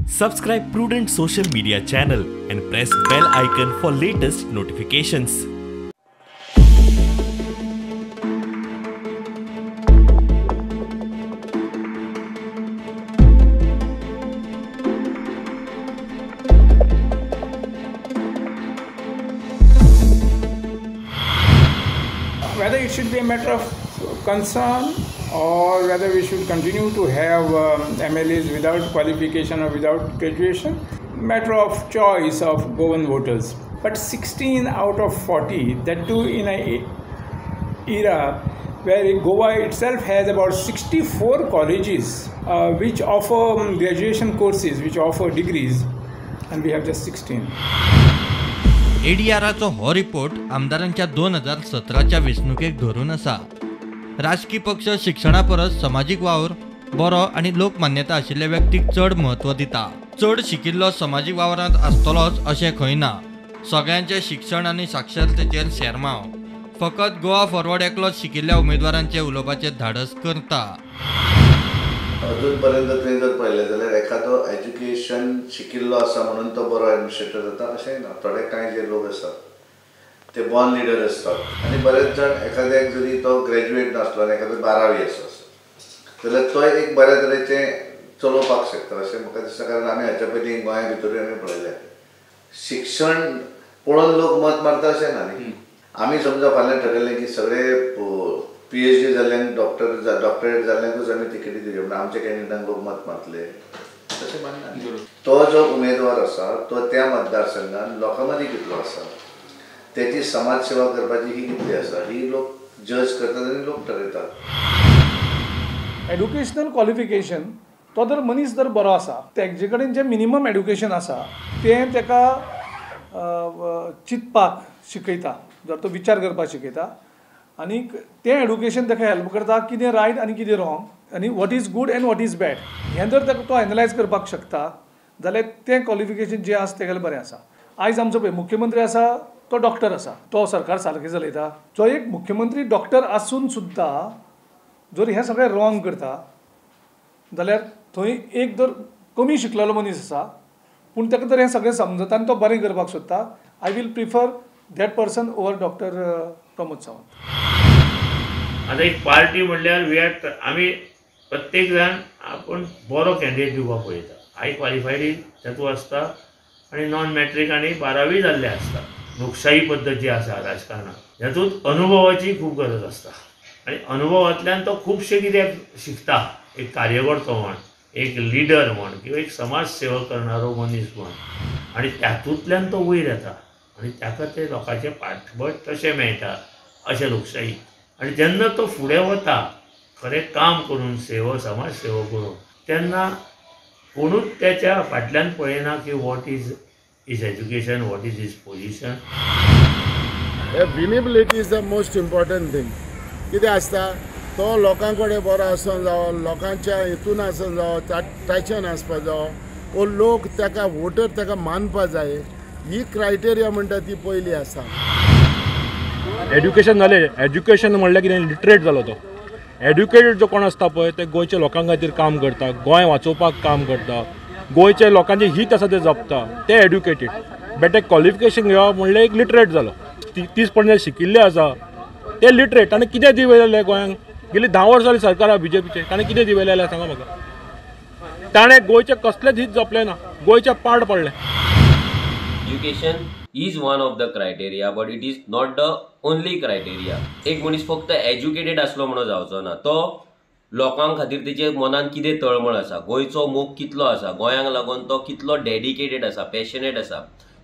Subscribe Prudent social media channel and press bell icon for latest notifications. Whether it should be a matter of concern or whether we should continue to have MLAs without qualification or without graduation, matter of choice of Goan voters. But 16 out of 40, that too in an era where Goa itself has about 64 colleges which offer graduation courses, which offer degrees, and we have just 16. ADRचो हो report आमदारांच्या 2017च्या वेंचणुकेक धरून आसा. राजकीय पक्ष शिक्षणा परस सामाजिक वावर बरो आनी लोकमान्यता आशिल्ल्या व्यक्तीक चड महत्व दिता. चड शिकिल्लो सामाजिक वावरांत आसतलोच अशें खंय ना. सगळ्यांचे शिक्षण आनी साक्षरतेचेर शेरमाव फकत गोवा फॉरवर्ड एकलोच शिकिल्ल्या उमेदवारांचे उलोवपाचे धाडस करता. अजून पर्यंत तुवें जर पळयलें जाल्यार एखादो एज्युकेशन शिकिल्लो आसा म्हणून तो बरो एडमिनिस्ट्रेटर जाता अशेंय ना. थोडे कांय जे लोक आसात ते बॉर्न लिडर असतात आनी बरेच जाण एखाद्याक जरी तो ग्रॅज्युएट नासलो आनी एखादो 12वी आसा जाल्यार तो एक बऱ्या तरेचें चलोवपाक शकता अशें म्हाका दिसता. कारण आमी हाच्या पयलीं गोंया भितरूय आमी पळयलें शिक्षण पळोवन लोक मत मारता अशें ना न्ही. आमी समजा फाल्यां ठरयलें की सगळे PhD जाल्ल्यांक डॉक्टरेट जाल्ल्यांकूच आमी तिकेटी दिवच्यो म्हणून आमच्या कॅन्डिडेटांक लोक मत मारतले तशें मानना. तो जो उमेदवार आसा तो त्या मतदारसंघान लोकां मदीं कितलो आसा, त्याची समाज सेवा करपाची ही कितली आसा ही लोक जज करतात आनी लोक ठरयतात. एड्युकेशनल क्वॉलिफिकेशन तो जर मनीस जर बरो आसा तेजे कडेन जे मिनिमम एड्युकेशन आसा तें तेका चिंतपाक शिकयता, जर तो विचार करपाक शिकयता आनी तें एड्युकेशन तेका हेल्प करता कितें रायट आनी कितें रॉंग आनी what is good end what is bad हें जर तो एनालायज करपाक शकता जाल्यार तें क्वॉलिफिकेशन जें आसा तेगेलें बरें आसा. आयज आमचो पळय मुख्यमंत्री आसा तो डॉक्टर आसा, तो सरकार सारकें चलयता. जो एक मुख्यमंत्री डॉक्टर आसून सुद्दां जर हें सगळें रॉंग करता जाल्यार थंय एक जर कमी शिकलेलो मनीस आसा पूण ताका जर हें सगळें समजता आनी तो बरें करपाक सोदता, I will prefer that person over doctor Pramod Sawant. आता एक पार्टी म्हणल्यार आमी प्रत्येक जाण आपण बरो कॅन्डिडेट दिवपाक पळयता. हाय क्वॉलिफायड तातूंत आसता आनी नॉन मॅट्रीक आनी 12वी जाल्ले आसता. लोकशाही पद्दत जी आसा राजकारणात हातूंत अनुभवाची खूब गरज आसता आनी अनुभवांतल्यान तो खुबशे कितें शिकता. एक कार्यकर्तो म्हण, एक लिडर म्हण किंवा एक समाज सेवा करणारो मनीस म्हण आनी तातूंतल्यान तो वयर येता आनी ताका ते लोकांचे पाठबळ तशें मेळटा अशें लोकशाही. आनी जेन्ना तो फुडें वता खरें काम करून सेवा समाज सेवा करून तेन्ना कोणूच त्याच्या फाटल्यान पळयना की what is his education, what is his position. Winnability is the most important thing. कितें आसता तो लोकां कडेन बरो आसूं जावो, लोकांच्या हितून आसूं जावो, टचान आसपा जावो, वो लोक ताका वोटर ताका मानपा जाय ही क्रायटेरिया म्हणटा ती पयली आसा. एड्युकेशन जालें, एड्युकेशन म्हणल्यार कितें लिटरेट जालो तो. एड्युकेटेड जो कोण आसता पळय ते गोंयच्या लोकां खातीर काम करता, गोंय वाचोवपाक काम करता, गोंयच्या लोकांचे हित आसा ते जपता, ते एड्युकेटेड. बेटे क्वॉलिफिकेशन घेवप म्हणल्यार एक लिटरेट जालो. 30% शिकिल्ले आसा ते लिटरेट आनी कितें दिवयलें गोंयांक. गेली 10 वर्सां जालीं सरकार BJPचे, ताणें कितें दिवयलें सांगा म्हाका. ताणें गोंयचे कसलेच हित जपलें ना, गोंयचे पाड पडले. Education is one of the criteria but it is not the only criteria. एक मनीस फक्त एज्युकेटेड आसलो म्हणून जावचो ना, तो लोकां खातीर तेजे मनान कितें तळमळ आसा, गोंयचो मोग कितलो आसा, गोंयांक लागून तो कितलो डेडिकेटेड आसा, पॅशनेट आसा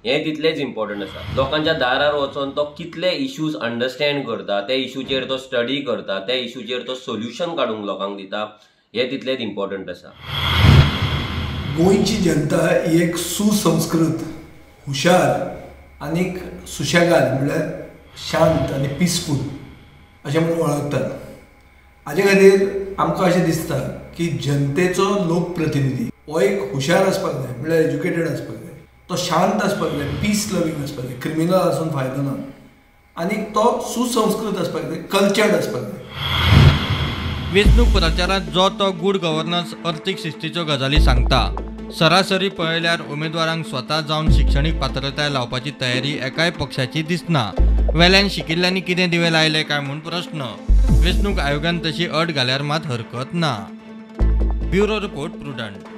हें तितलेंच इम्पॉर्टंट आसा. लोकांच्या दारार वचून तो कितले इश्यूज अंडरस्टँड करता, त्या इश्यूचेर तो स्टडी करता, त्या इश्यूचेर तो सोल्युशन काडूंक लोकांक दिता हें तितलेंच इम्पॉर्टंट आसा. गोंयची जनता ही एक सुसंस्कृत, हुशार आनीक सुशेगाद म्हणल्यार शांत आनी पिसफूल अशें म्हणून वळखतात. हाजे खातीर आमकां अशें दिसता की जनतेचो लोकप्रतिनिधी हो एक हुशार आसपाक जाय, म्हणल्यार एज्युकेटेड आसपाक जाय, तो शांत आसपाक जाय, पीस लवींग आसपाक जाय, क्रिमिनल आसून फायदो ना आनी तो सुसंस्कृत आसपाक जाय, कल्चर्ड आसपाक जाय. वेंचणूक प्रचारांत जो तो गूड गव्हर्नन्स अर्थीक शिस्तीच्यो गजाली सांगता सरासरी पळयल्यार उमेदवारांक स्वता जावन शिक्षणीक पात्रताय लावपाची तयारी एकाय पक्षाची दिसना. वेल्यान शिकिल्ल्यांनी कितें दिवे लायले काय म्हूण प्रश्न. वेंचणूक आयोगान तशी अट घाल्यार मात हरकत ना. Bureau report prudent.